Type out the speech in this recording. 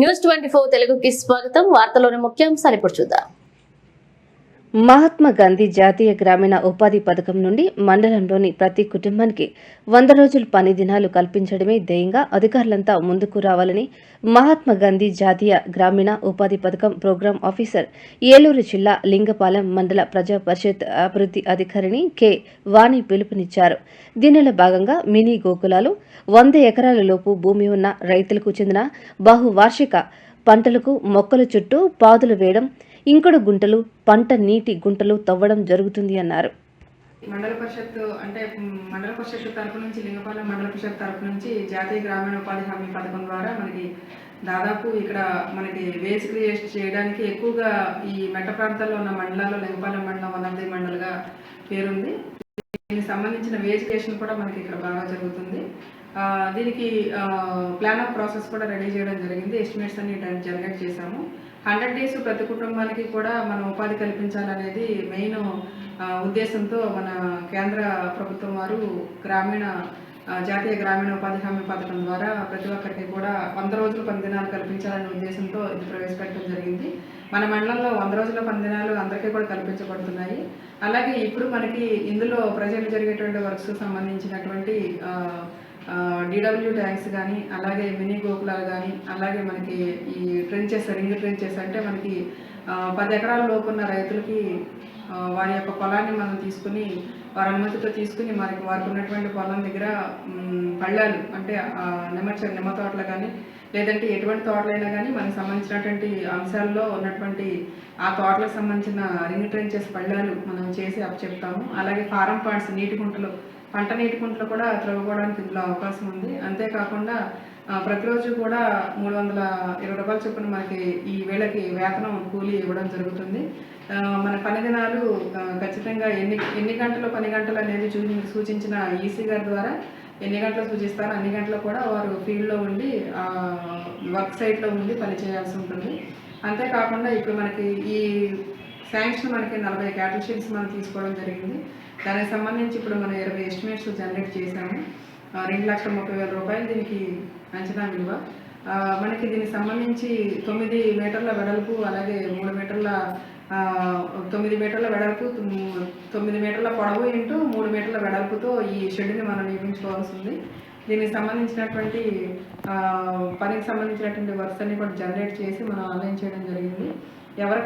న్యూస్24 తెలుగుకి స్వాగతం. వార్తలోని ముఖ్యాంశాలు ఇప్పుడు చూద్దాం. మహాత్మా గాంధీ జాతీయ గ్రామీణ ఉపాధి పథకం నుండి మండలంలోని ప్రతి కుటుంబానికి 100 రోజులు పని దినాలు కల్పించడమే ధ్యేయంగా అధికారులంతా ముందుకు రావాలని మహాత్మా గాంధీ జాతీయ గ్రామీణ ఉపాధి పథకం ప్రోగ్రాం ఆఫీసర్, ఏలూరు జిల్లా లింగపాలెం మండల ప్రజా పరిషత్ అభివృద్ధి అధికారిని కె. వాణి పిలుపునిచ్చారు. దీనిలో భాగంగా మినీ గోకులాలు, 100 ఎకరాల లోపు భూమి ఉన్న రైతులకు చెందిన బహువార్షిక పంటలకు మొక్కల చుట్టూ పాదులు వేయడం, ఇంకుడు గుంటలు, పంట నీటి గుంటలు తవ్వడం జరుగుతుంది అన్నారు. మండల పరిషత్ తరపు నుంచి లింగపాలెం మండల పరిషత్ తరపు నుంచి జాతీయ గ్రామీణ ఉపాధి హామీ పథకం ద్వారా మనకి దాదాపు ఇక్కడ మనకి వేజ్ క్రియేట్ చేయడానికి ఎక్కువగా ఈ మెట్ట ప్రాంతాల్లో ఉన్న మండలాల్లో లింగపాలెం మండలం వన్ ఆఫ్ ది మండల్గా పేరుంది. దీనికి సంబంధించిన వేజ్ క్రియేషన్ కూడా మనకి ఇక్కడ బాగా జరుగుతుంది. దీనికి ప్లాన్ ఆఫ్ ప్రాసెస్ కూడా రెడీ చేయడం జరిగింది. ఎస్టిమేట్స్ అన్ని జనరేట్ చేశాము. 100 డేస్ ప్రతి కుటుంబానికి కూడా మనం ఉపాధి కల్పించాలనేది మెయిన్ ఉద్దేశంతో మన కేంద్ర ప్రభుత్వం వారు జాతీయ గ్రామీణ ఉపాధి హామీ పథకం ద్వారా ప్రతి ఒక్కరికి కూడా 100 రోజుల పని దినాలు కల్పించాలనే ఉద్దేశంతో ఇది ప్రవేశపెట్టడం జరిగింది. మన మండలంలో 100 రోజుల పని దినాలు అందరికీ కూడా కల్పించబడుతున్నాయి. అలాగే ఇప్పుడు మనకి ఇందులో ప్రజెంట్ జరిగేటువంటి వర్క్స్ సంబంధించినటువంటి డిడబ్ల్యూ ట్యాంక్స్ కానీ, అలాగే మినీ గోకులాలు కానీ, అలాగే మనకి ఈ ట్రెంచెస్, రింగ్ ట్రెంచెస్ అంటే మనకి 10 ఎకరాల లోపు ఉన్న రైతులకి వారి యొక్క పొలాన్ని మనం తీసుకుని, వారి అనుమతితో తీసుకుని వారికి ఉన్నటువంటి పొలం దగ్గర పళ్ళాలు అంటే నిమ్మ తోటలు కానీ, లేదంటే ఎటువంటి తోటలైనా కానీ మనకు సంబంధించినటువంటి అంశాల్లో ఉన్నటువంటి ఆ తోటలకు సంబంధించిన రింగ్ ట్రెంచెస్ పళ్ళాలు మనం చేసి చెప్తాము. అలాగే ఫారం పాండ్స్, నీటి గుంటలు, పంట నీటి గుంటలు కూడా త్రవ్వుకోవడానికి ఇందులో అవకాశం ఉంది. అంతేకాకుండా ప్రతిరోజు కూడా 320 రూపాయల చొప్పున మనకి ఈ వేళకి వేతనం కూలీ ఇవ్వడం జరుగుతుంది. మన పని దినాలు ఖచ్చితంగా ఎన్ని గంటలు పని గంటలు అనేది సూచించిన ఈసీ గారి ద్వారా ఎన్ని గంటలు సూచిస్తారో అన్ని గంటలు కూడా వారు ఫీల్డ్లో ఉండి వర్క్ సైట్లో ఉండి పని చేయాల్సి ఉంటుంది. అంతేకాకుండా ఇప్పుడు మనకి ఈ శాంక్షన్ మనకి 40 క్యాటిల్ షీట్స్ మనం తీసుకోవడం జరిగింది. దానికి సంబంధించి ఇప్పుడు మనం 20 ఎస్టిమేట్స్ జనరేట్ చేశాము. 2,30,000 రూపాయలు దీనికి అంచనా విలువ. మనకి దీనికి సంబంధించి 9 మీటర్ల వెడల్పు, అలాగే 9 మీటర్ల వెడల్పు, 9 మీటర్ల పొడవు ఇంటూ 3 మీటర్ల వెడల్పుతో ఈ షెడ్ని మనం నిర్మించుకోవాల్సి ఉంది. దీనికి సంబంధించినటువంటి పనికి సంబంధించినటువంటి వర్క్స్ అన్ని కూడా జనరేట్ చేసి మనం ఆన్లైన్ చేయడం జరిగింది. ఎవరికి